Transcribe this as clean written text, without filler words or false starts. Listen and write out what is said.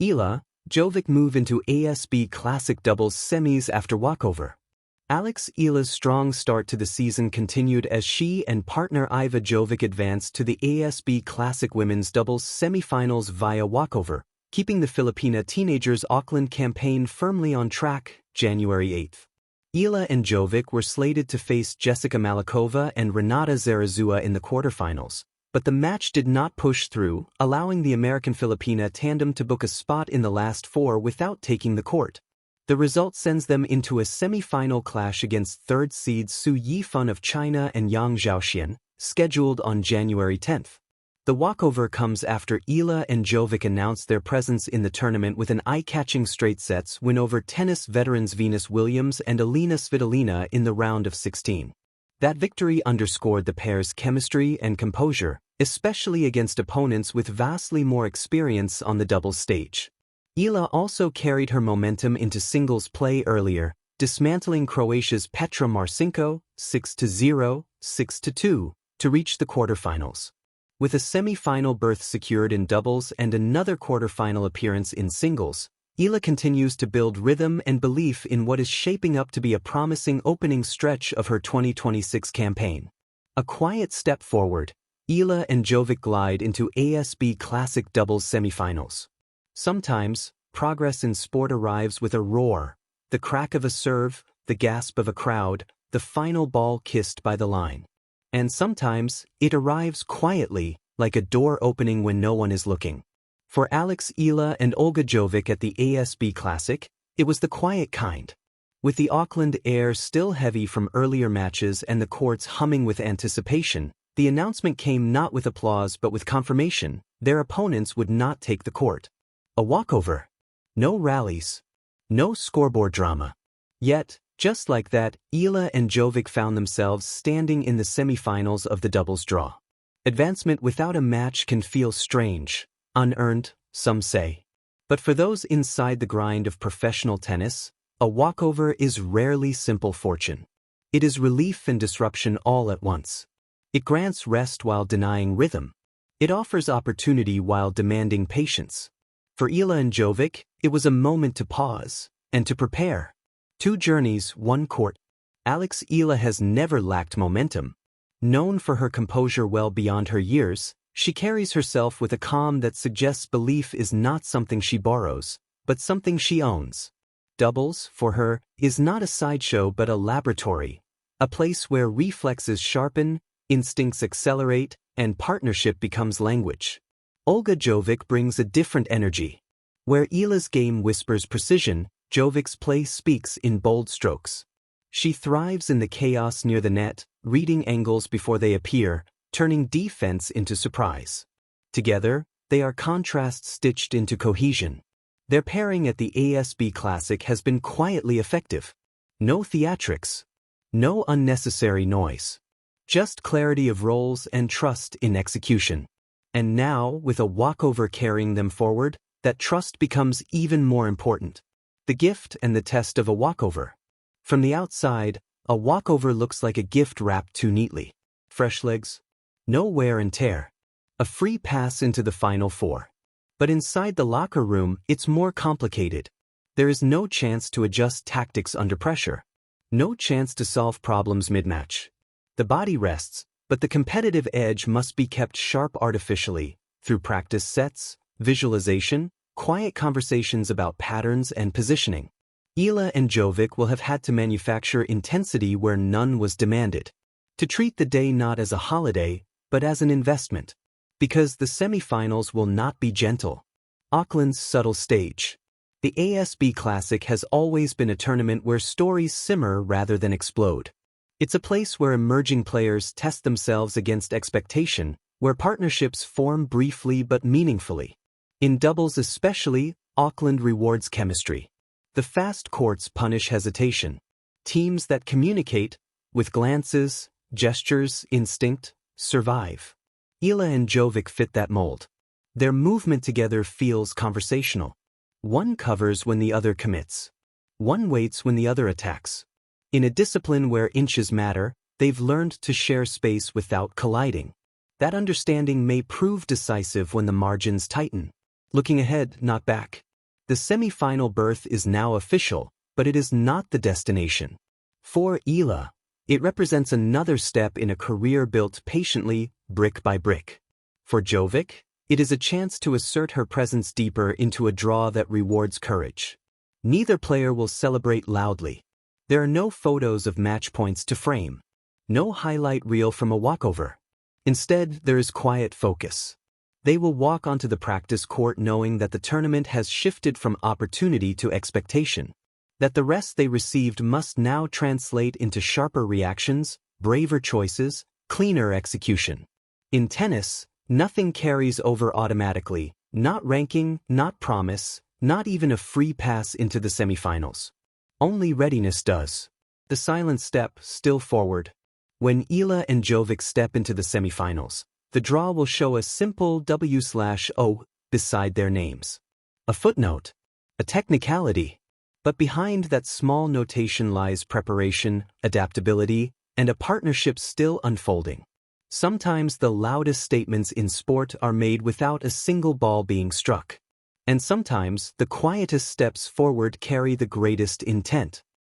Eala Jovic move into ASB Classic doubles semis after walkover. Eala's strong start to the season continued as she and partner Eala Jovic advanced to the ASB Classic women's doubles semifinals via walkover, keeping the Filipina teenagers' Auckland campaign firmly on track. January 8. Eala and Jovic were slated to face Jessica Malikova and Renata Zarazua in the quarterfinals, but the match did not push through, allowing the American-Filipina tandem to book a spot in the last four without taking the court. The result sends them into a semi-final clash against third seeds Su Yifan of China and Yang Zhaoxian, scheduled on January 10. The walkover comes after Eala and Jovic announced their presence in the tournament with an eye-catching straight sets win over tennis veterans Venus Williams and Alina Svitolina in the round of 16. That victory underscored the pair's chemistry and composure, especially against opponents with vastly more experience on the doubles stage. Eala also carried her momentum into singles play earlier, dismantling Croatia's Petra Marcinko 6-0, 6-2, to reach the quarterfinals. With a semi-final berth secured in doubles and another quarter-final appearance in singles, Eala continues to build rhythm and belief in what is shaping up to be a promising opening stretch of her 2026 campaign. A quiet step forward, Eala and Jovic glide into ASB Classic doubles semifinals. Sometimes, progress in sport arrives with a roar, the crack of a serve, the gasp of a crowd, the final ball kissed by the line. And sometimes, it arrives quietly, like a door opening when no one is looking. For Eala and Eala Jovic at the ASB Classic, it was the quiet kind. With the Auckland air still heavy from earlier matches and the courts humming with anticipation, the announcement came not with applause but with confirmation: their opponents would not take the court. A walkover. No rallies. No scoreboard drama. Yet, just like that, Eala and Jovic found themselves standing in the semifinals of the doubles draw. Advancement without a match can feel strange, unearned, some say. But for those inside the grind of professional tennis, a walkover is rarely simple fortune. It is relief and disruption all at once. It grants rest while denying rhythm. It offers opportunity while demanding patience. For Eala and Jovic, it was a moment to pause and to prepare. Two journeys, one court. Eala has never lacked momentum. Known for her composure well beyond her years, she carries herself with a calm that suggests belief is not something she borrows, but something she owns. Doubles, for her, is not a sideshow but a laboratory, a place where reflexes sharpen, instincts accelerate, and partnership becomes language. Eala Jovic brings a different energy. Where Eala's game whispers precision, Jovic's play speaks in bold strokes. She thrives in the chaos near the net, reading angles before they appear, turning defense into surprise. Together, they are contrasts stitched into cohesion. Their pairing at the ASB Classic has been quietly effective. No theatrics. No unnecessary noise. Just clarity of roles and trust in execution. And now, with a walkover carrying them forward, that trust becomes even more important. The gift and the test of a walkover. From the outside, a walkover looks like a gift wrapped too neatly. Fresh legs. No wear and tear. A free pass into the Final Four. But inside the locker room, it's more complicated. There is no chance to adjust tactics under pressure. No chance to solve problems mid-match. The body rests, but the competitive edge must be kept sharp artificially, through practice sets, visualization, quiet conversations about patterns and positioning. Eala and Jovic will have had to manufacture intensity where none was demanded. To treat the day not as a holiday, but as an investment. Because the semifinals will not be gentle. Auckland's subtle stage. The ASB Classic has always been a tournament where stories simmer rather than explode. It's a place where emerging players test themselves against expectation, where partnerships form briefly but meaningfully. In doubles especially, Auckland rewards chemistry. The fast courts punish hesitation. Teams that communicate, with glances, gestures, instinct, survive. Eala and Jovic fit that mold. Their movement together feels conversational. One covers when the other commits. One waits when the other attacks. In a discipline where inches matter, they've learned to share space without colliding. That understanding may prove decisive when the margins tighten. Looking ahead, not back. The semi-final berth is now official, but it is not the destination. For Eala, it represents another step in a career built patiently, brick by brick. For Jovic, it is a chance to assert her presence deeper into a draw that rewards courage. Neither player will celebrate loudly. There are no photos of match points to frame. No highlight reel from a walkover. Instead, there is quiet focus. They will walk onto the practice court knowing that the tournament has shifted from opportunity to expectation, that the rest they received must now translate into sharper reactions, braver choices, cleaner execution. In tennis, nothing carries over automatically, not ranking, not promise, not even a free pass into the semifinals. Only readiness does. The silent step, still forward. When Eala and Jovic step into the semifinals, the draw will show a simple W/O beside their names. A footnote. A technicality. But behind that small notation lies preparation, adaptability, and a partnership still unfolding. Sometimes the loudest statements in sport are made without a single ball being struck. And sometimes the quietest steps forward carry the greatest intent.